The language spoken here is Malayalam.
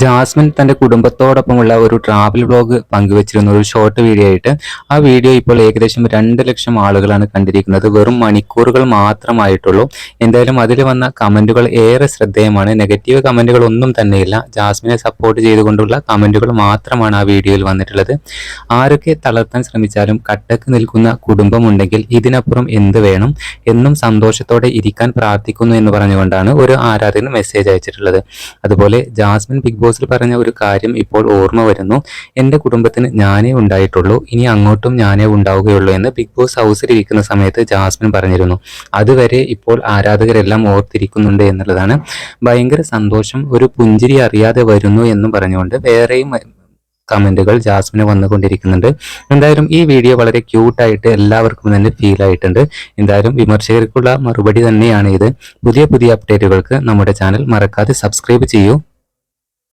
ജാസ്മിൻ തന്റെ കുടുംബത്തോടൊപ്പമുള്ള ഒരു ട്രാവൽ വ്ലോഗ് പങ്കുവച്ചിരുന്ന ഒരു ഷോർട്ട് വീഡിയോ ആയിട്ട് ആ വീഡിയോ ഇപ്പോൾ ഏകദേശം 2 ലക്ഷം ആളുകളാണ് കണ്ടിരിക്കുന്നത്. വെറും മണിക്കൂറുകൾ മാത്രമായിട്ടുള്ളൂ. എന്തായാലും അതിൽ വന്ന കമന്റുകൾ ഏറെ ശ്രദ്ധേയമാണ്. നെഗറ്റീവ് കമന്റുകൾ ഒന്നും തന്നെയില്ല. ജാസ്മിനെ സപ്പോർട്ട് ചെയ്തുകൊണ്ടുള്ള കമന്റുകൾ മാത്രമാണ് ആ വീഡിയോയിൽ വന്നിട്ടുള്ളത്. ആരൊക്കെ തളർത്താൻ ശ്രമിച്ചാലും കട്ടക്ക് നിൽക്കുന്ന കുടുംബമുണ്ടെങ്കിൽ ഇതിനപ്പുറം എന്ത് വേണം, എന്നും സന്തോഷത്തോടെ ഇരിക്കാൻ പ്രാർത്ഥിക്കുന്നു എന്ന് പറഞ്ഞുകൊണ്ടാണ് ഒരു ആരാധകൻ മെസ്സേജ് അയച്ചിട്ടുള്ളത്. അതുപോലെ ജാസ്മിൻ ബിഗ് ബോസിൽ പറഞ്ഞ ഒരു കാര്യം ഇപ്പോൾ ഓർമ്മ വരുന്നു. എൻ്റെ കുടുംബത്തിന് ഞാനേ ഉണ്ടായിട്ടുള്ളൂ, ഇനി അങ്ങോട്ടും ഞാനേ ഉണ്ടാവുകയുള്ളൂ എന്ന് ബിഗ് ബോസ് ഹൗസിൽ ഇരിക്കുന്ന സമയത്ത് ജാസ്മിൻ പറഞ്ഞിരുന്നു. അതുവരെ ഇപ്പോൾ ആരാധകരെല്ലാം ഓർത്തിരിക്കുന്നുണ്ട് എന്നുള്ളതാണ്. ഭയങ്കര സന്തോഷം, ഒരു പുഞ്ചിരി അറിയാതെ വരുന്നു എന്നും പറഞ്ഞുകൊണ്ട് വേറെയും കമന്റുകൾ ജാസ്മിന് വന്നുകൊണ്ടിരിക്കുന്നുണ്ട്. എന്തായാലും ഈ വീഡിയോ വളരെ ക്യൂട്ടായിട്ട് എല്ലാവർക്കും തന്നെ ഫീൽ ആയിട്ടുണ്ട്. എന്തായാലും വിമർശകർക്കുള്ള മറുപടി തന്നെയാണ് ഇത്. പുതിയ അപ്ഡേറ്റുകൾക്ക് നമ്മുടെ ചാനൽ മറക്കാതെ സബ്സ്ക്രൈബ് ചെയ്യൂ.